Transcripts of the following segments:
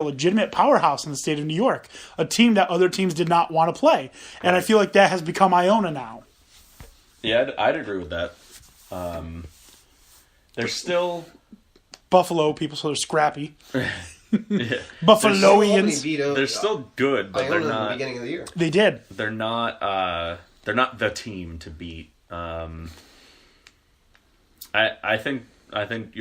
a legitimate powerhouse in the state of New York, a team that other teams did not want to play. And I feel like that has become Iona now. Yeah, I'd agree with that. They're still... Buffalo people, so they're scrappy. Yeah. Buffaloians. They're still good, but they're not... at the beginning of the year. They did. They're not the team to beat. I think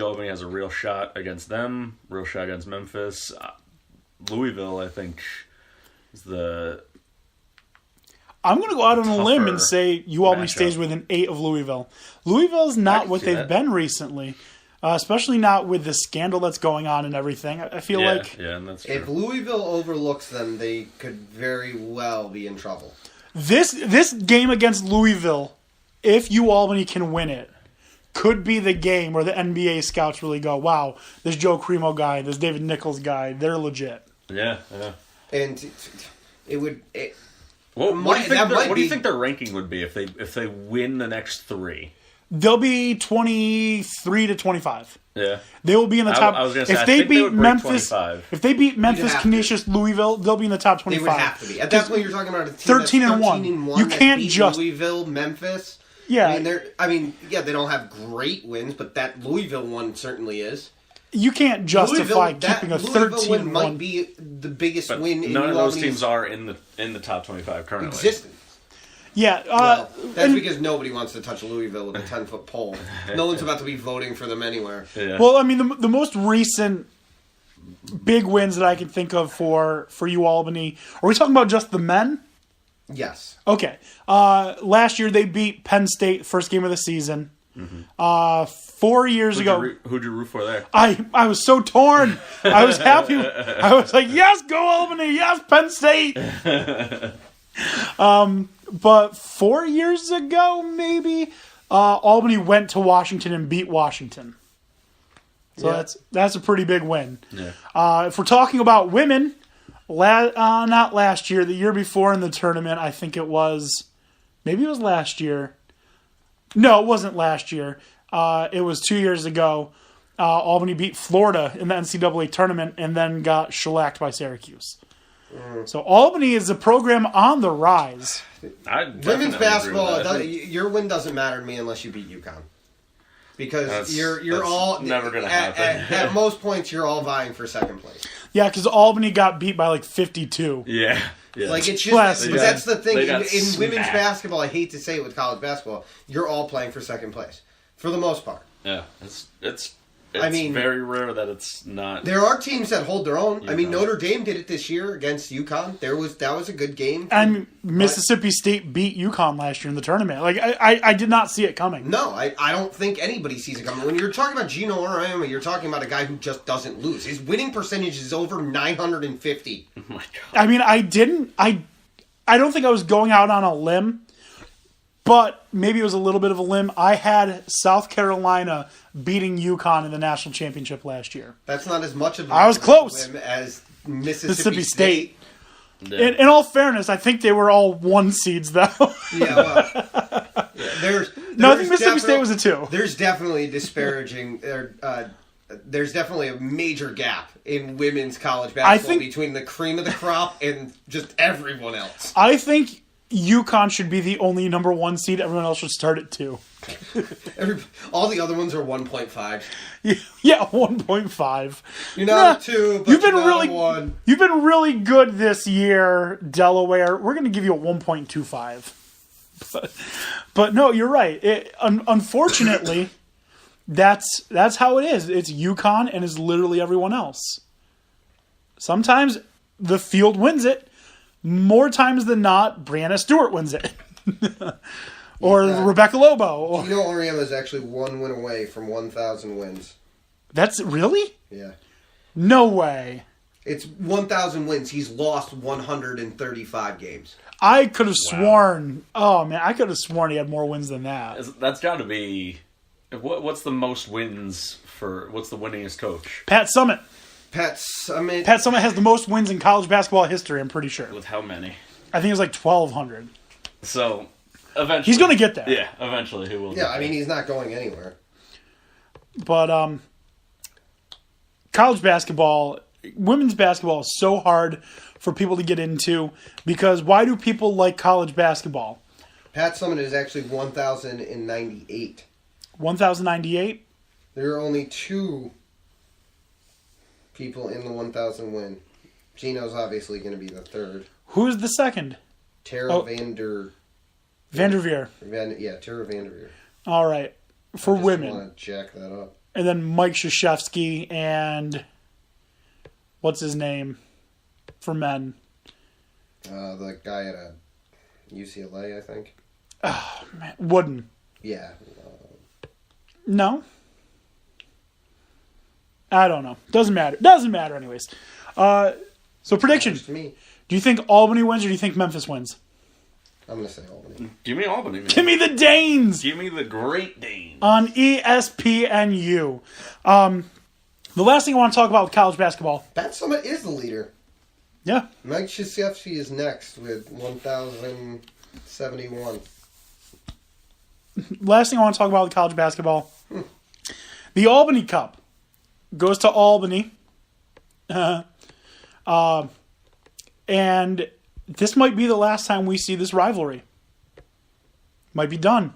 Albany has a real shot against them, real shot against Memphis. Louisville, I think, is the... I'm going to go out on a limb and say Albany stays within 8 of Louisville. Louisville is not what they've been recently, especially not with the scandal that's going on and everything. I feel like... Yeah, and that's true. If Louisville overlooks them, they could very well be in trouble. This game against Louisville, if Albany can win it, could be the game where the NBA scouts really go, wow, this Joe Cremo guy, this David Nichols guy, they're legit. Yeah. And it would... What do you think their ranking would be if they win the next 3? They'll be 23 to 25. Yeah, they will be in the top. I was going to say, if they beat Memphis, if they beat Memphis, Canisius, Louisville, they'll be in the top 25. They would have to be. At that point, you're talking about a team 13 and 1. You can't just Louisville, Memphis. Yeah, they don't have great wins, but that Louisville one certainly is. You can't justify keeping a 13 win might be the biggest win in none of those teams are in the top 25 currently. Existence. Yeah, that's because nobody wants to touch Louisville with a 10-foot pole. No one's about to be voting for them anywhere. Yeah. Well, I mean, the most recent big wins that I can think of for Albany, are we talking about just the men? Yes. Okay. Last year they beat Penn State, first game of the season. Mm-hmm. 4 years ago. Who'd you root for there? I was so torn. I was happy. I was like, yes, go Albany. Yes, Penn State. But 4 years ago, maybe, Albany went to Washington and beat Washington. So that's a pretty big win. Yeah. If we're talking about women, not last year, the year before in the tournament, I think it was, maybe it was last year. No, it wasn't last year. It was 2 years ago. Albany beat Florida in the NCAA tournament and then got shellacked by Syracuse. So Albany is a program on the rise. Women's basketball, your win doesn't matter to me unless you beat UConn. Because you're all never going to happen. At most points, you're all vying for second place. Yeah, because Albany got beat by like 52. Yeah. Like it's just that's the thing in smacked. Women's basketball. I hate to say it with college basketball, you're all playing for second place for the most part. Yeah, it's very rare that it's not. There are teams that hold their own. UConn. I mean, Notre Dame did it this year against UConn. That was a good game. And Mississippi State beat UConn last year in the tournament. Like I did not see it coming. No, I don't think anybody sees it coming. When you're talking about Gino Auriemma, you're talking about a guy who just doesn't lose. His winning percentage is over 950. Oh my God. I mean, I don't think I was going out on a limb, but maybe it was a little bit of a limb. I had South Carolina beating UConn in the national championship last year. That's not as much of a I was close limb as Mississippi State. Yeah. In all fairness, I think they were all 1 seeds though. Yeah, well, I think Mississippi State was a 2. There's definitely disparaging. There's definitely a major gap in women's college basketball between the cream of the crop and just everyone else. I think UConn should be the only number 1 seed. Everyone else should start at 2. All the other ones are 1.5. Yeah, 1.5. You're not a 2, but you've been really 1. You've been really good this year, Delaware. We're going to give you a 1.25. But no, you're right. Unfortunately, that's how it is. It's UConn and it's literally everyone else. Sometimes the field wins it. More times than not, Brianna Stewart wins it. Or Rebecca Lobo. Gino Auriemma is actually 1 win away from 1,000 wins. That's really? Yeah. No way. It's 1,000 wins. He's lost 135 games. I could have sworn. Oh man, I could have sworn he had more wins than that. That's got to be. What's the most wins for? What's the winningest coach? Pat Summitt. Pat Summitt has the most wins in college basketball history. I'm pretty sure. With how many? I think it was like 1,200. So. Eventually. He's going to get there. Yeah, eventually he will. Yeah, I mean, he's not going anywhere. But college basketball, women's basketball is so hard for people to get into because why do people like college basketball? Pat Summitt is actually 1,098. 1,098? There are only 2 people in the 1,000 win. Gino's obviously going to be the third. Who's the second? Tara Vanderveer. Tara Vanderveer. All right. For women. I want to jack that up. And then Mike Krzyzewski and what's his name for men? The guy at UCLA, I think. Oh, man. Wooden. Yeah. No. I don't know. Doesn't matter anyways. So prediction. To me. Do you think Albany wins or do you think Memphis wins? I'm going to say Albany. Give me Albany, man. Give me the Danes! Give me the Great Danes. On ESPNU. The last thing I want to talk about with college basketball. Pat Summitt is the leader. Yeah. Mike Krzyzewski is next with 1,071. Last thing I want to talk about with college basketball. The Albany Cup goes to Albany. And this might be the last time we see this rivalry. Might be done.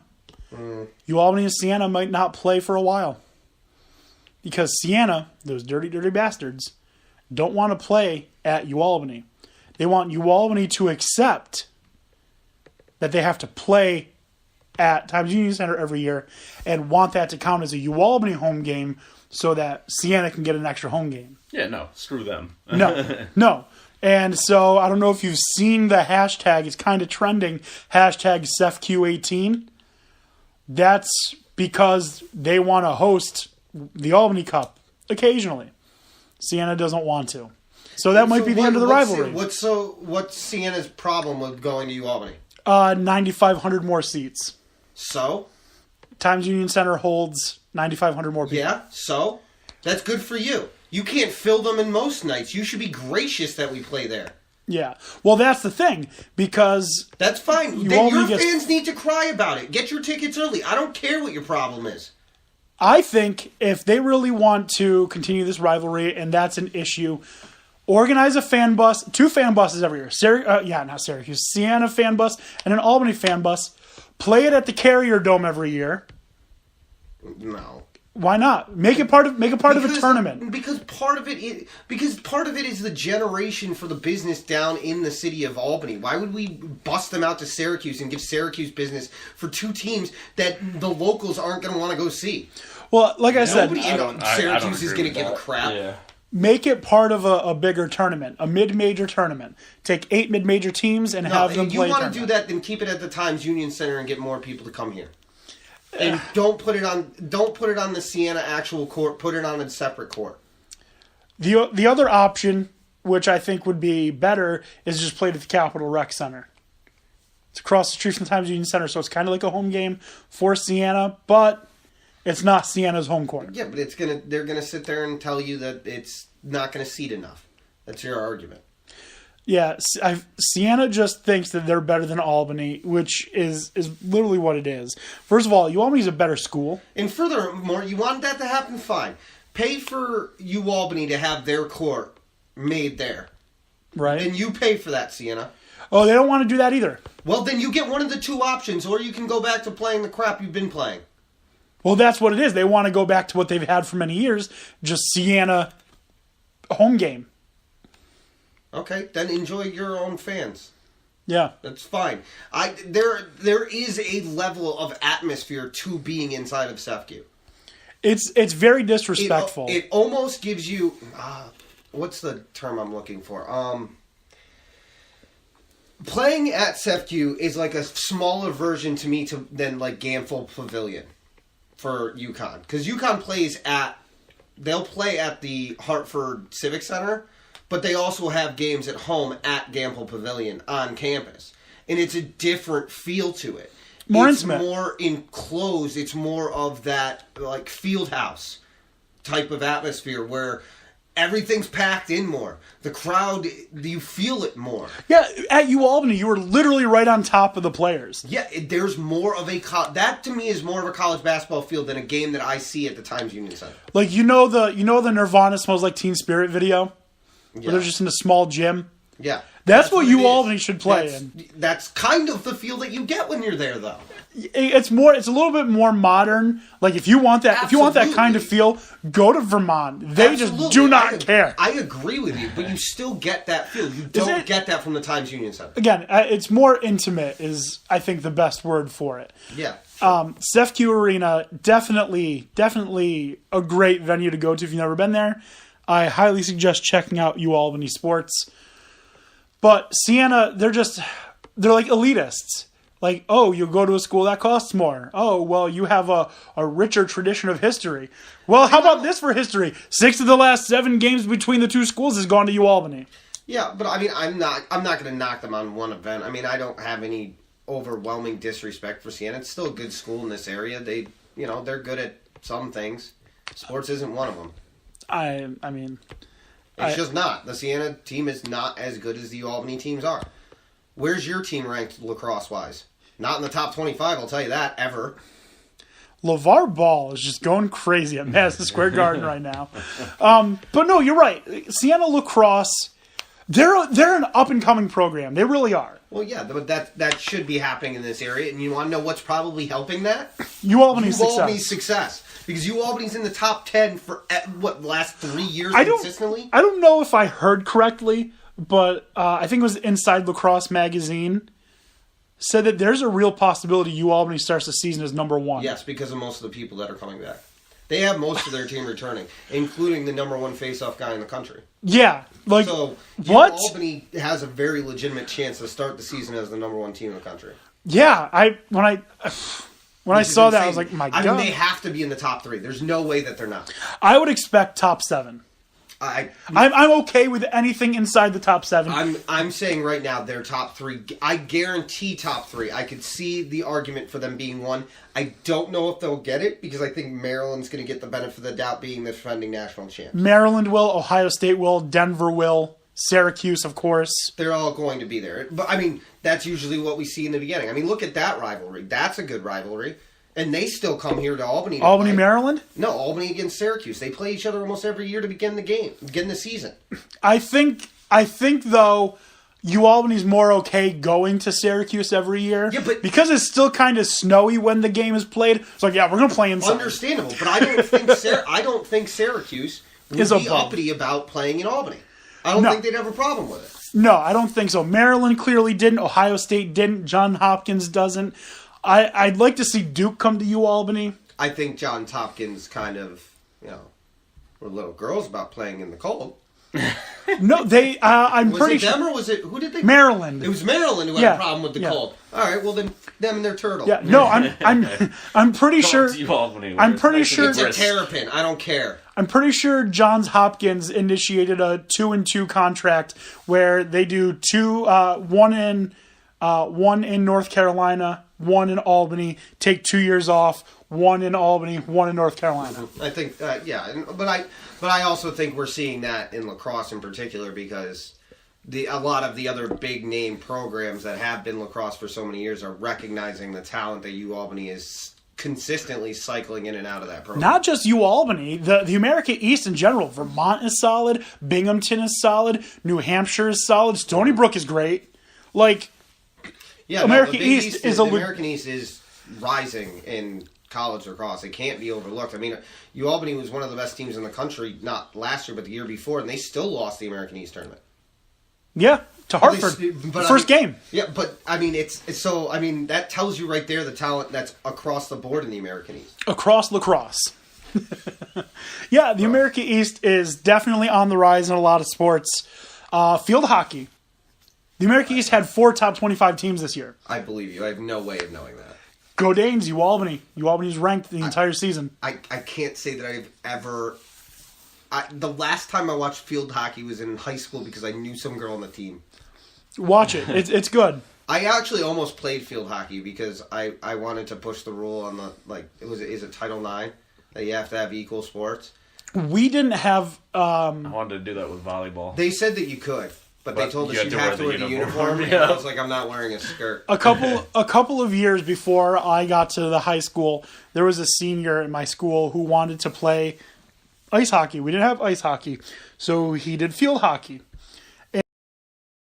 UAlbany and Siena might not play for a while. Because Siena, those dirty, dirty bastards, don't want to play at UAlbany. They want UAlbany to accept that they have to play at Times Union Center every year and want that to count as a UAlbany home game so that Siena can get an extra home game. Yeah, no, screw them. No. And so, I don't know if you've seen the hashtag. It's kind of trending. Hashtag SEFQ18. That's because they want to host the Albany Cup occasionally. Siena doesn't want to. So that might be the end of the rivalry. What's Siena's problem with going to UAlbany? 9,500 more seats. So? Times Union Center holds 9,500 more people. Yeah, so? That's good for you. You can't fill them in most nights. You should be gracious that we play there. Yeah. Well, that's the thing, because... That's fine. Then your fans need to cry about it. Get your tickets early. I don't care what your problem is. I think if they really want to continue this rivalry, and that's an issue, organize a fan bus, 2 fan buses every year. Not Syracuse. Siena fan bus and an Albany fan bus. Play it at the Carrier Dome every year. No. Why not? Make it part of a tournament. Because part of it is the generation for the business down in the city of Albany. Why would we bust them out to Syracuse and give Syracuse business for 2 teams that the locals aren't going to want to go see? Well, like I said, nobody in Syracuse is going to give a crap. Yeah. Make it part of a bigger tournament, a mid-major tournament. Take 8 mid-major teams and have them play. If you want to do that, then keep it at the Times Union Center and get more people to come here. And don't put it on the Siena actual court. Put it on a separate court. The other option, which I think would be better, is just played at the Capitol Rec Center. It's across the street from the Times Union Center, so it's kind of like a home game for Siena, but it's not Siena's home court. Yeah, but they're gonna sit there and tell you that it's not gonna seat enough. That's your argument. Yeah, Siena just thinks that they're better than Albany, which is literally what it is. First of all, UAlbany is a better school. And furthermore, you want that to happen, fine. Pay for UAlbany to have their court made there. Right. And you pay for that, Siena. Oh, they don't want to do that either. Well, then you get one of the 2 options, or you can go back to playing the crap you've been playing. Well, that's what it is. They want to go back to what they've had for many years, just Siena home game. Okay, then enjoy your own fans. Yeah. That's fine. There is a level of atmosphere to being inside of SEFQ. It's very disrespectful. It almost gives you... what's the term I'm looking for? Playing at SEFQ is like a smaller version to me than like Gamble Pavilion for UConn. Because UConn plays at... They'll play at the Hartford Civic Center... But they also have games at home at Gamble Pavilion on campus. And it's a different feel to it. More it's intimate. More enclosed. It's more of that like field house type of atmosphere where everything's packed in more. The crowd, you feel it more. Yeah, at UAlbany, you were literally right on top of the players. Yeah, there's more of a... that to me is more of a college basketball field than a game that I see at the Times Union Center. Like, you know the Nirvana Smells Like Teen Spirit video? where they're just in a small gym. Yeah. That's what it is. Albany should play in. That's kind of the feel that you get when you're there, though. It's a little bit more modern. Like if you want that kind of feel, go to Vermont. They just do not care. I agree with you, but you still get that feel. You don't get that from the Times Union Center. Again, it's more intimate is I think the best word for it. Yeah. CEFCU Arena, definitely a great venue to go to if you've never been there. I highly suggest checking out UAlbany Sports. But Siena, they're like elitists. Like, oh, you go to a school that costs more. Oh, well, you have a richer tradition of history. Well, how about this for history? 6 of the last 7 games between the two schools has gone to UAlbany. Yeah, but I mean, I'm not going to knock them on one event. I mean, I don't have any overwhelming disrespect for Siena. It's still a good school in this area. They're good at some things. Sports isn't one of them. I mean, it's just not. The Siena team is not as good as the UAlbany teams are. Where's your team ranked lacrosse-wise? Not in the top 25, I'll tell you that, ever. LeVar Ball is just going crazy at Madison Square Garden right now. But no, you're right. Siena lacrosse, they're an up-and-coming program. They really are. Well, yeah, but that should be happening in this area. And you want to know what's probably helping that? UAlbany's success. Because UAlbany's in the top 10 for, the last 3 years consistently? I don't know if I heard correctly, but I think it was Inside Lacrosse magazine said that there's a real possibility UAlbany starts the season as number 1. Yes, because of most of the people that are coming back. They have most of their team returning, including the number 1 face-off guy in the country. Yeah. So what? UAlbany has a very legitimate chance to start the season as the number 1 team in the country. Yeah. When I saw that, I was like, my God. I mean, they have to be in the top 3. There's no way that they're not. I would expect top 7. I'm okay with anything inside the top 7. I'm saying right now they're top 3. I guarantee top 3. I could see the argument for them being 1. I don't know if they'll get it because I think Maryland's going to get the benefit of the doubt being the defending national champ. Maryland will, Ohio State will, Denver will, Syracuse, of course. They're all going to be there. But I mean, that's usually what we see in the beginning. I mean, look at that rivalry. That's a good rivalry. And they still come here to Albany. Albany, Maryland? No, Albany against Syracuse. They play each other almost every year to begin the season. I think though, UAlbany's more okay going to Syracuse every year. Yeah, but because it's still kind of snowy when the game is played. It's like, yeah, we're gonna play inside. Understandable, but I don't think Syracuse would be uppity about playing in Albany. I don't think they'd have a problem with it. No, I don't think so. Maryland clearly didn't. Ohio State didn't. Johns Hopkins doesn't. I'd like to see Duke come to UAlbany. I think Johns Hopkins kind of, were little girls about playing in the cold. No, they. I'm was pretty it sure. them or was it who did they? Maryland. It was Maryland who had a problem with the cold. All right, well then, them and their turtle. Yeah, no, I'm pretty sure. I'm pretty sure it's a terrapin. I don't care. I'm pretty sure Johns Hopkins initiated a 2-and-2 contract where they do one in North Carolina, 1 in Albany, take 2 years off, 1 in Albany, 1 in North Carolina. I think, but I also think we're seeing that in lacrosse in particular because a lot of the other big name programs that have been lacrosse for so many years are recognizing the talent that UAlbany is consistently cycling in and out of that program. Not just UAlbany, the America East in general. Vermont is solid, Binghamton is solid, New Hampshire is solid, Stony Brook is great. American East is rising in college lacrosse. It can't be overlooked. I mean, UAlbany was one of the best teams in the country, not last year, but the year before, and they still lost the American East tournament. Yeah, to Hartford. First game. Yeah, but I mean, that tells you right there the talent that's across the board in the American East. Across lacrosse. Yeah, the America East is definitely on the rise in a lot of sports. Field hockey. The America East had 4 top 25 teams this year. I believe you. I have no way of knowing that. Go Danes, UAlbany. UAlbany's ranked the entire season. I can't say that I've ever... the last time I watched field hockey was in high school because I knew some girl on the team. Watch it. It's good. I actually almost played field hockey because I wanted to push the rule on is it Title IX that you have to have equal sports? We didn't have... I wanted to do that with volleyball. They said that you could. But they told us you'd have to wear the uniform. Yeah. I was like, I'm not wearing a skirt. A couple of years before I got to the high school, there was a senior in my school who wanted to play ice hockey. We didn't have ice hockey, so he did field hockey.